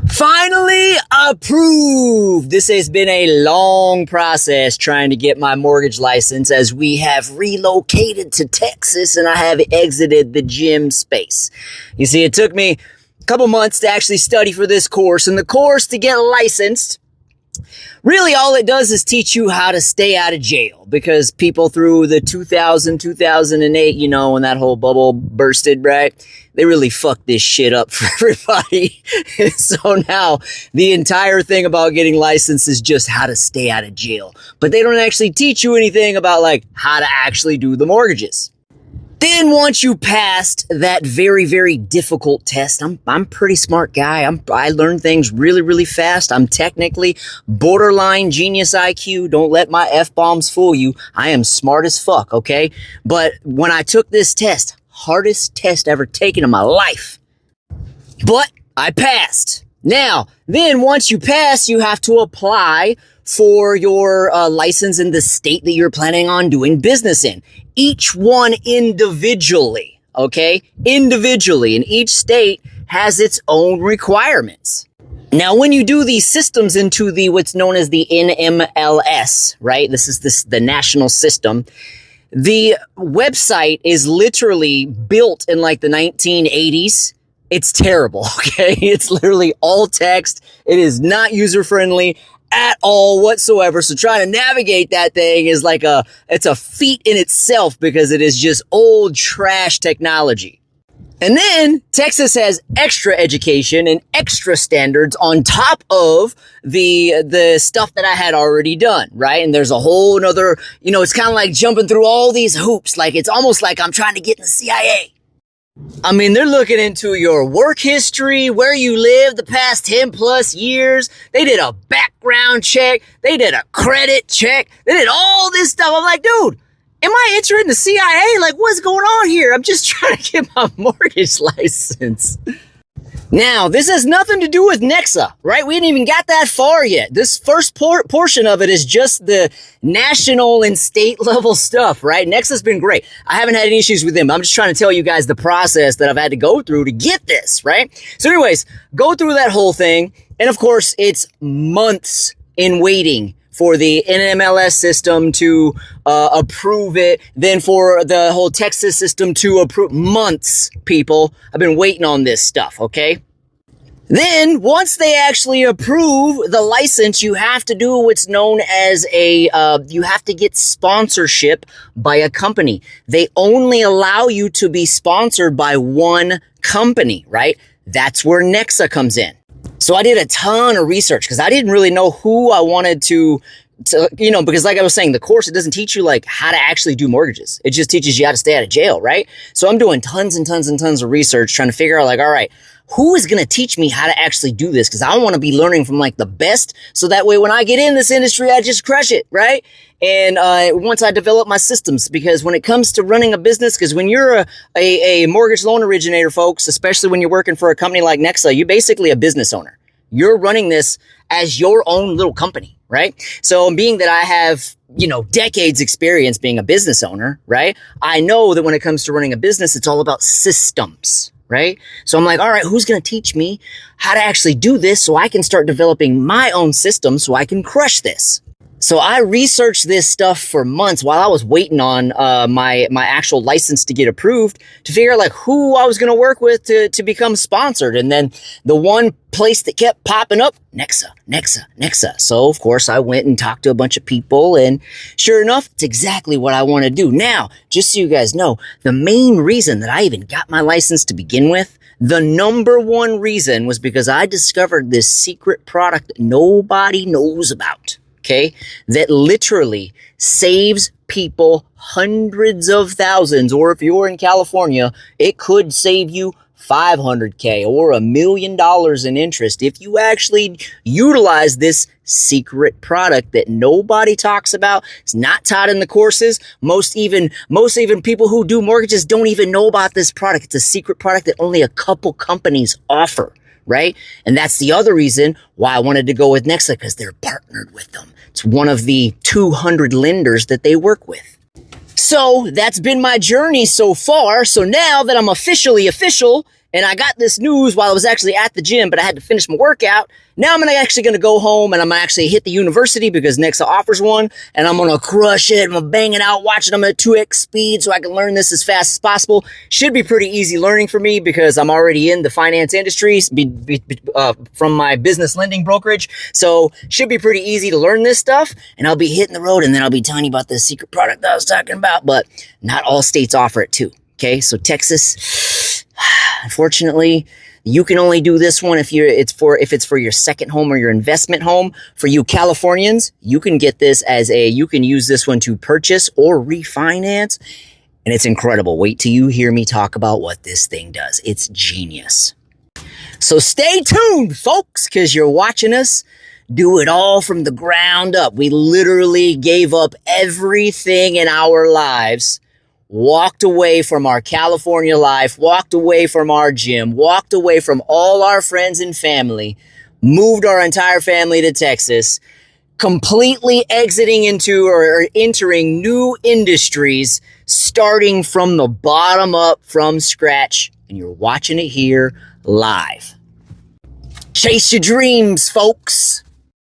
Finally approved. This has been a long process trying to get my mortgage license as we have relocated to Texas and I have exited the gym space. You see, it took me a couple months to actually study for this course, and the course to get licensed, really all it does is teach you how to stay out of jail, because people through the 2008, you know, when that whole bubble bursted, right? They really fucked this shit up for everybody. So now the entire thing about getting licensed is just how to stay out of jail. But they don't actually teach you anything about like how to actually do the mortgages. Then once you passed that very, very difficult test, I'm a pretty smart guy. I learn things really, really fast. I'm technically borderline genius IQ. Don't let my F-bombs fool you. I am smart as fuck, okay? But when I took this test, hardest test ever taken in my life, but I passed. Now, then once you pass, you have to apply for your license in the state that you're planning on doing business in. Each one individually, okay? Individually, and each state has its own requirements. Now, when you do these systems into the what's known as the NMLS, right? This is the national system. The website is literally built in like the 1980s. It's terrible, okay? It's literally all text. It is not user-friendly at all whatsoever. So trying to navigate that thing is like it's a feat in itself, because it is just old trash technology. And then Texas has extra education and extra standards on top of the stuff that I had already done, right? And there's a whole nother, you know, it's kind of like jumping through all these hoops. Like it's almost like I'm trying to get in the CIA. I mean, they're looking into your work history, where you live the past 10 plus years. They did a background check. They did a credit check. They did all this stuff. I'm like, dude, am I entering the CIA? Like, what's going on here? I'm just trying to get my mortgage license. Now, this has nothing to do with Nexa, right? We ain't even got that far yet. This first portion of it is just the national and state level stuff, right? Nexa's been great. I haven't had any issues with them. I'm just trying to tell you guys the process that I've had to go through to get this, right? So anyways, go through that whole thing. And of course, it's months in waiting for the NMLS system to approve it, then for the whole Texas system to approve. Months, people. I've been waiting on this stuff, okay? Then, once they actually approve the license, you have to do what's known as you have to get sponsorship by a company. They only allow you to be sponsored by one company, right? That's where Nexa comes in. So I did a ton of research because I didn't really know who I wanted to, you know, because like I was saying, the course, it doesn't teach you like how to actually do mortgages. It just teaches you how to stay out of jail, right? So I'm doing tons and tons and tons of research trying to figure out like, all right, who is going to teach me how to actually do this? Because I want to be learning from like the best. So that way when I get in this industry, I just crush it, right? And once I develop my systems, because when it comes to running a business, because when you're a mortgage loan originator, folks, especially when you're working for a company like Nexa, you're basically a business owner. You're running this as your own little company, right? So being that I have, you know, decades experience being a business owner, right? I know that when it comes to running a business, it's all about systems, right? So I'm like, all right, who's going to teach me how to actually do this so I can start developing my own system so I can crush this? So I researched this stuff for months while I was waiting on my actual license to get approved, to figure out like who I was going to work with to become sponsored. And then the one place that kept popping up, Nexa. So of course I went and talked to a bunch of people, and sure enough, it's exactly what I want to do. Now, just so you guys know, the main reason that I even got my license to begin with, the number one reason, was because I discovered this secret product that nobody knows about. Okay, that literally saves people hundreds of thousands, or if you're in California, it could save you $500K or $1 million in interest if you actually utilize this secret product that nobody talks about. It's not taught in the courses. Most even people who do mortgages don't even know about this product. It's a secret product that only a couple companies offer. Right? And that's the other reason why I wanted to go with Nexa, because they're partnered with them. It's one of the 200 lenders that they work with. So that's been my journey so far. So now that I'm officially official And I got this news while I was actually at the gym, but I had to finish my workout. Now I'm actually going to go home and I'm going to actually hit the university because Nexa offers one. And I'm going to crush it. I'm going to bang it out, watching them at 2x speed so I can learn this as fast as possible. Should be pretty easy learning for me because I'm already in the finance industry from my business lending brokerage. So should be pretty easy to learn this stuff. And I'll be hitting the road and then I'll be telling you about this secret product that I was talking about. But not all states offer it too. Okay, so Texas, unfortunately, you can only do this one if it's for your second home or your investment home. For you Californians, you can get this you can use this one to purchase or refinance, and it's incredible. Wait till you hear me talk about what this thing does. It's genius. So stay tuned, folks, because you're watching us do it all from the ground up. We literally gave up everything in our lives, walked away from our California life, walked away from our gym, walked away from all our friends and family, moved our entire family to Texas, completely exiting into or entering new industries, starting from the bottom up from scratch. And you're watching it here live. Chase your dreams, folks.